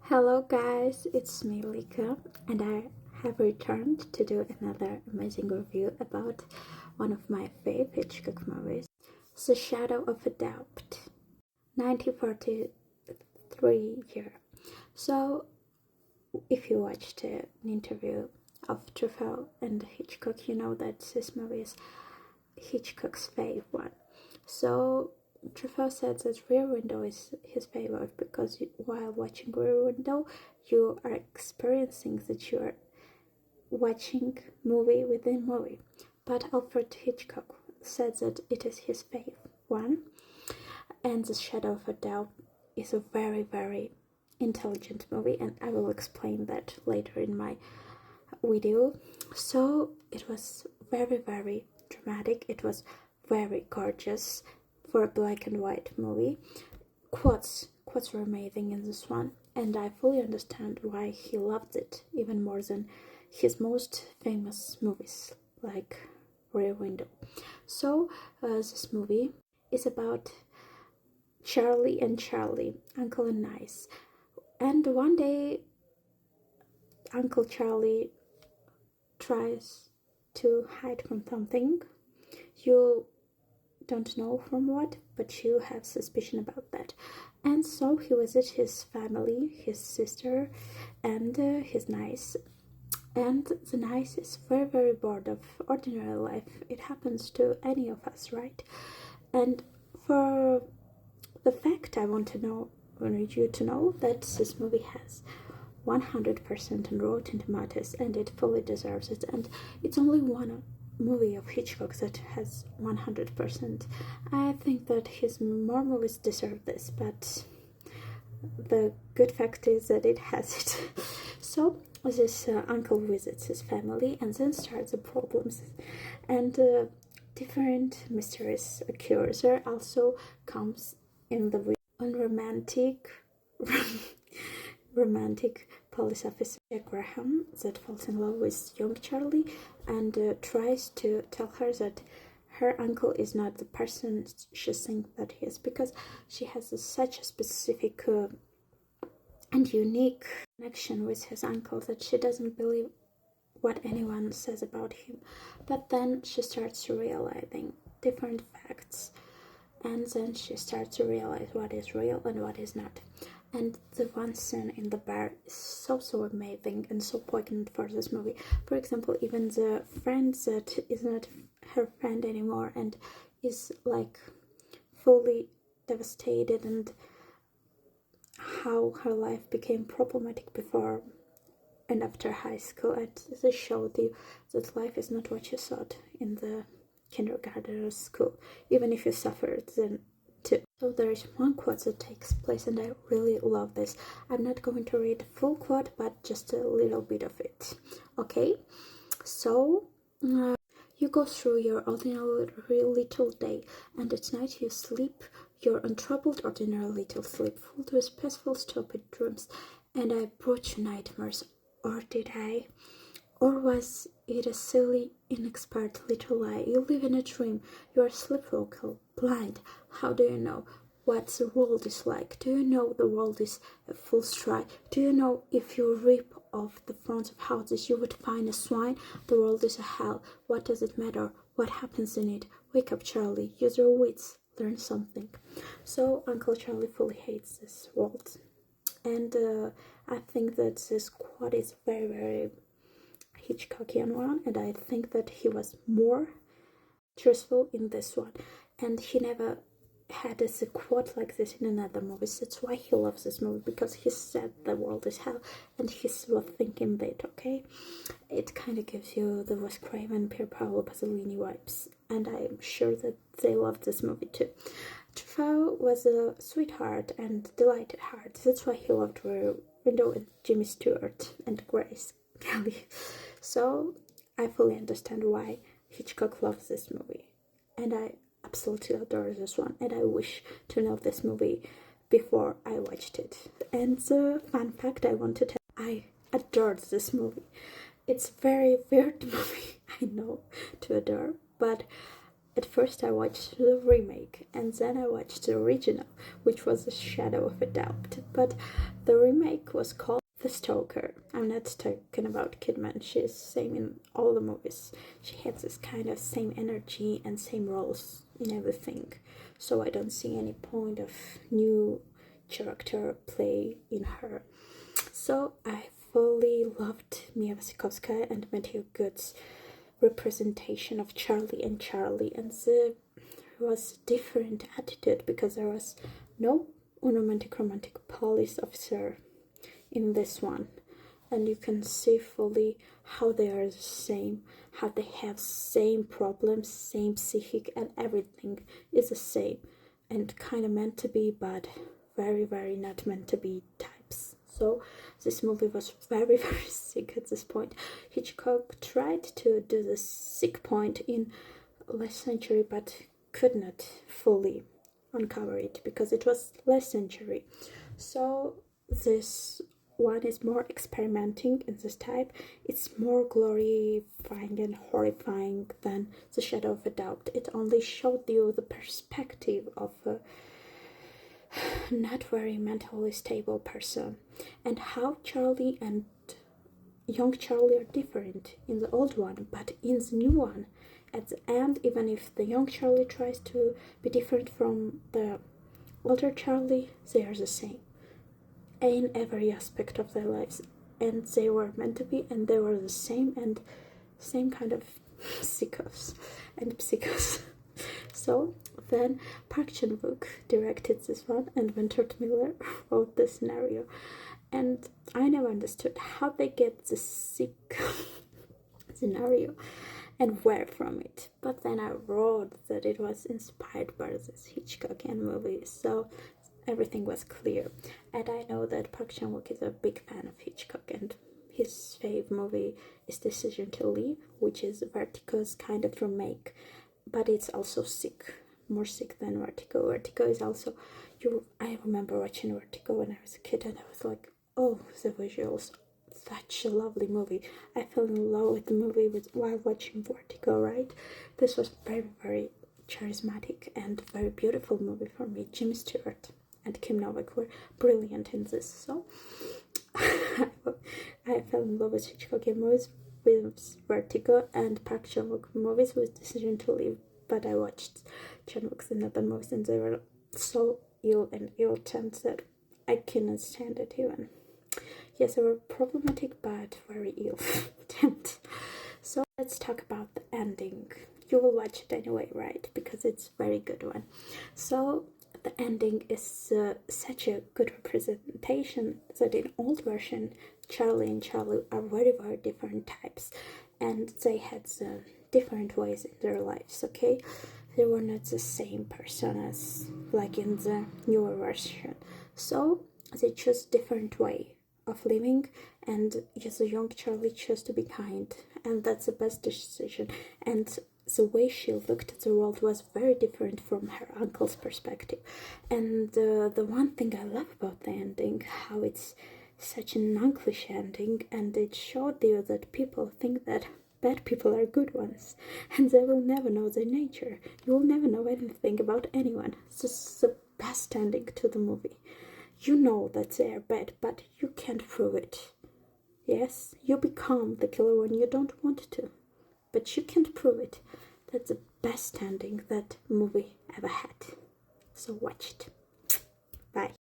Hello guys, it's me Lika and I have returned to do another amazing review about one of my favorite Hitchcock movies, The Shadow of a Doubt, 1943 year. So if you watched an interview of Truffaut and Hitchcock, you know that this movie is Hitchcock's favorite one. So Truffaut said that Rear Window is his favorite because while watching Rear Window, you are experiencing that you are watching movie within movie. But Alfred Hitchcock said that it is his favorite one, and The Shadow of a Doubt is a very, very intelligent movie, and I will explain that later in my video. So it was very, very dramatic. It was very gorgeous for a black and white movie. Quotes were amazing in this one, and I fully understand why he loved it even more than his most famous movies like Rear Window. So this movie is about Charlie and Charlie, Uncle and Niece, and one day Uncle Charlie tries to hide from something. You don't know from what, but you have suspicion about that. And so he visits his family, his sister, and his niece. And the niece is very, very bored of ordinary life. It happens to any of us, right? And for the fact I want you to know that this movie has 100% on Rotten Tomatoes, and it fully deserves it. And it's only one movie of Hitchcock that has 100%. I think that his more movies deserve this, but the good fact is that it has it. So this uncle visits his family, and then starts the problems, and different mysteries occurs. There also comes in the unromantic romantic police officer Jack Graham that falls in love with young Charlie and tries to tell her that her uncle is not the person she thinks that he is, because she has such a specific and unique connection with his uncle that she doesn't believe what anyone says about him. But then she starts realizing different facts, and then she starts to realize what is real and what is not. And the one scene in the bar is so amazing and so poignant for this movie. For example, even the friend that is not her friend anymore and is like fully devastated, and how her life became problematic before and after high school. And this showed you that life is not what you thought in the kindergarten or school, even if you suffered then too. So there is one quote that takes place, and I really love this. I'm not going to read the full quote, but just a little bit of it. Okay, so you go through your ordinary little day, and at night you sleep your untroubled ordinary little sleep, filled with peaceful stupid dreams. And I brought you nightmares, or did I? Or was it a silly, inexpert little lie? You live in a dream. You are sleepwalking, blind. How do you know what the world is like? Do you know the world is a full strike? Do you know if you rip off the fronts of houses you would find a swine? The world is a hell. What does it matter? What happens in it? Wake up, Charlie. Use your wits. Learn something. So Uncle Charlie fully hates this world. And I think that this quote is very, very Hitchcockian one, and I think that he was more truthful in this one, and he never had a quote like this in another movies. That's why he loves this movie, because he said the world is hell and he's thinking that. Okay, it kind of gives you the Wes Craven, Pier Paolo Pasolini vibes, and I'm sure that they loved this movie too. Truffaut was a sweetheart and delighted heart. That's why he loved Rear Window and Jimmy Stewart and Grace Kelly. So I fully understand why Hitchcock loves this movie, and I absolutely adore this one, and I wish to know this movie before I watched it. And the fun fact I want to tell, I adored this movie. It's a very weird movie, I know, to adore, but at first I watched the remake and then I watched the original, which was A Shadow of a Doubt. But the remake was called The Stalker. I'm not talking about Kidman. She's same in all the movies. She has this kind of same energy and same roles in everything. So I don't see any point of new character play in her. So I fully loved Mia Wasikowska and Matthew Good's representation of Charlie, and there was a different attitude because there was no unromantic romantic police officer in this one, and you can see fully how they are the same, how they have same problems, same psychic, and everything is the same and kind of meant to be, but very not meant to be types. So this movie was very sick at this point. Hitchcock tried to do the sick point in Last Century but could not fully uncover it because it was Last Century. So this one is more experimenting in this type. It's more glorifying and horrifying than The Shadow of a Doubt. It only showed you the perspective of a not very mentally stable person, and how Charlie and young Charlie are different in the old one, but in the new one, at the end, even if the young Charlie tries to be different from the older Charlie, they are the same in every aspect of their lives, and they were meant to be, and they were the same, and same kind of sickos and psychos. So then Park Chan-wook directed this one and Winthrop Miller wrote the scenario, and I never understood how they get the sick scenario and where from it. But then I wrote that it was inspired by this Hitchcockian movie, so everything was clear. And I know that Park Chan-wook is a big fan of Hitchcock, and his fave movie is Decision to Leave, which is Vertigo's kind of remake, but it's also sick, more sick than Vertigo. Vertigo is also, I remember watching Vertigo when I was a kid, and I was like, oh, the visuals, such a lovely movie. I fell in love with the movie while watching Vertigo, right? This was very charismatic and very beautiful movie for me. Jimmy Stewart and Kim Novak were brilliant in this, so I fell in love with Hitchcockian movies with Vertigo, and Park Chan-wook movies with Decision to Leave. But I watched Chan-wook's and other movies, and they were so ill-tempered that I couldn't stand it even. Yes, they were problematic, but very ill-tempered. So let's talk about the ending. You will watch it anyway, right? Because it's a very good one. So the ending is such a good representation that in old version, Charlie and Charlie are very different types, and they had different ways in their lives, okay? They were not the same person as like in the newer version. So they chose different way of living, and just a young Charlie chose to be kind, and that's the best decision. And the way she looked at the world was very different from her uncle's perspective. And the one thing I love about the ending, how it's such an uncliché ending, and it showed you that people think that bad people are good ones, and they will never know their nature. You will never know anything about anyone. This is the best ending to the movie. You know that they are bad, but you can't prove it. Yes, you become the killer when you don't want to, but you can't prove it. That's the best ending that movie ever had. So watch it. Bye.